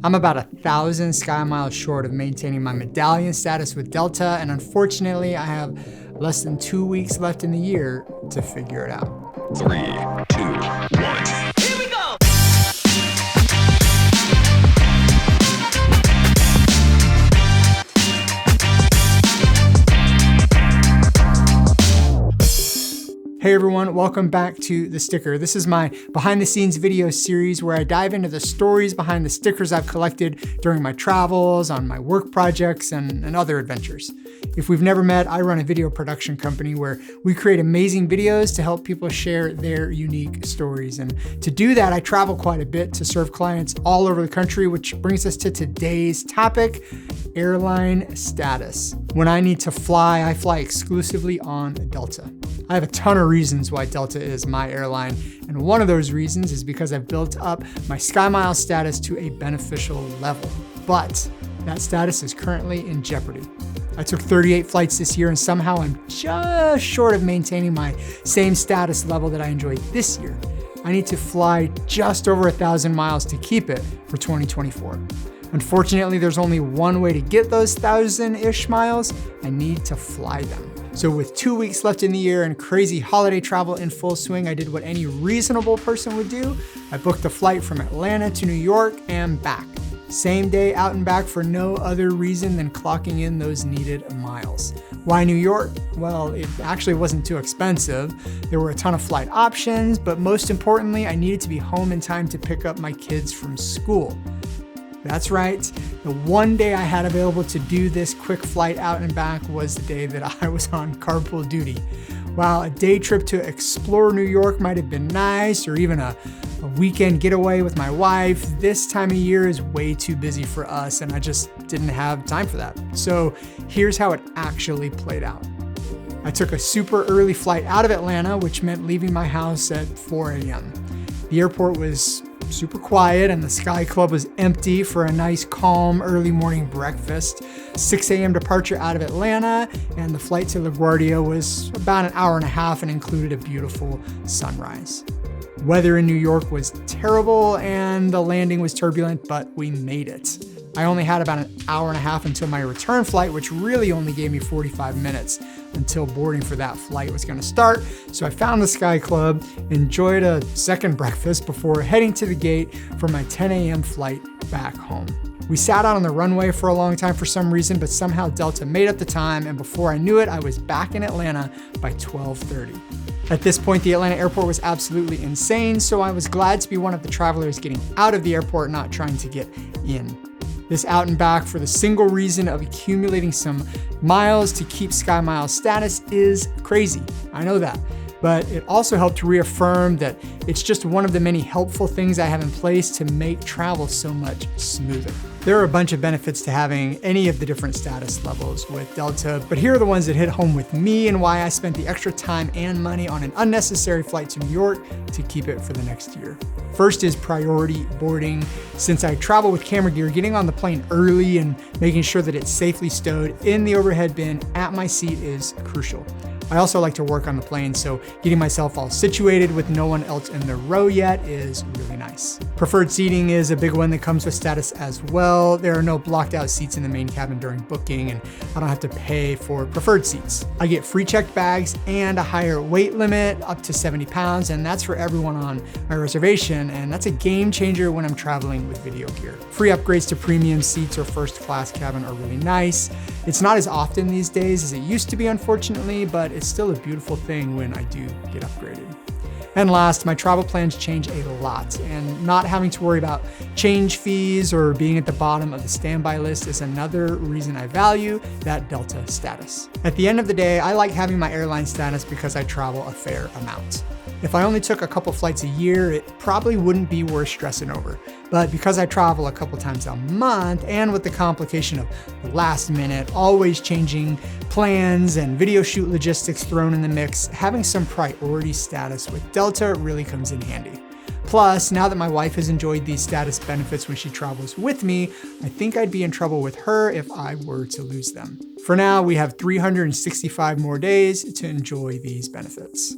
I'm about 1,000 sky miles short of maintaining my medallion status with Delta, and unfortunately, I have less than 2 weeks left in the year to figure it out. 3, 2, 1. Here we go! Hey everyone, welcome back to The Sticker. This is my behind the scenes video series where I dive into the stories behind the stickers I've collected during my travels, on my work projects, and other adventures. If we've never met, I run a video production company where we create amazing videos to help people share their unique stories. And to do that, I travel quite a bit to serve clients all over the country, which brings us to today's topic, airline status. When I need to fly, I fly exclusively on Delta. I have a ton of reasons why Delta is my airline, and one of those reasons is because I've built up my SkyMiles status to a beneficial level. But that status is currently in jeopardy. I took 38 flights this year, and somehow I'm just short of maintaining my same status level that I enjoyed this year. I need to fly just over 1,000 miles to keep it for 2024. Unfortunately, there's only one way to get those 1,000-ish miles. I need to fly them. So with 2 weeks left in the year and crazy holiday travel in full swing, I did what any reasonable person would do. I booked a flight from Atlanta to New York and back. Same day out and back for no other reason than clocking in those needed miles. Why New York? Well, it actually wasn't too expensive. There were a ton of flight options, but most importantly, I needed to be home in time to pick up my kids from school. That's right, the one day I had available to do this quick flight out and back was the day that I was on carpool duty. While a day trip to explore New York might have been nice, or even a weekend getaway with my wife, this time of year is way too busy for us, and I just didn't have time for that. So here's how it actually played out. I took a super early flight out of Atlanta, which meant leaving my house at 4 a.m. The airport was super quiet and the Sky Club was empty for a nice, calm, early morning breakfast. 6 a.m. departure out of Atlanta, and the flight to LaGuardia was about an hour and a half and included a beautiful sunrise. Weather in New York was terrible and the landing was turbulent, but we made it. I only had about an hour and a half until my return flight, which really only gave me 45 minutes until boarding for that flight was gonna start. So I found the Sky Club, enjoyed a second breakfast before heading to the gate for my 10 a.m. flight back home. We sat out on the runway for a long time for some reason, but somehow Delta made up the time, and before I knew it, I was back in Atlanta by 12:30. At this point, the Atlanta airport was absolutely insane, so I was glad to be one of the travelers getting out of the airport, not trying to get in. This out and back for the single reason of accumulating some miles to keep SkyMiles status is crazy. I know that. But it also helped to reaffirm that it's just one of the many helpful things I have in place to make travel so much smoother. There are a bunch of benefits to having any of the different status levels with Delta, but here are the ones that hit home with me and why I spent the extra time and money on an unnecessary flight to New York to keep it for the next year. First is priority boarding. Since I travel with camera gear, getting on the plane early and making sure that it's safely stowed in the overhead bin at my seat is crucial. I also like to work on the plane, so getting myself all situated with no one else in the row yet is really nice. Preferred seating is a big one that comes with status as well. There are no blocked out seats in the main cabin during booking, and I don't have to pay for preferred seats. I get free checked bags and a higher weight limit up to 70 pounds, and that's for everyone on my reservation, and that's a game changer when I'm traveling with video gear. Free upgrades to premium seats or first class cabin are really nice. It's not as often these days as it used to be, unfortunately, but it's still a beautiful thing when I do get upgraded. And last, my travel plans change a lot, and not having to worry about change fees or being at the bottom of the standby list is another reason I value that Delta status. At the end of the day, I like having my airline status because I travel a fair amount. If I only took a couple flights a year, it probably wouldn't be worth stressing over. But because I travel a couple times a month, and with the complication of the last minute, always changing plans and video shoot logistics thrown in the mix, having some priority status with Delta really comes in handy. Plus, now that my wife has enjoyed these status benefits when she travels with me, I think I'd be in trouble with her if I were to lose them. For now, we have 365 more days to enjoy these benefits.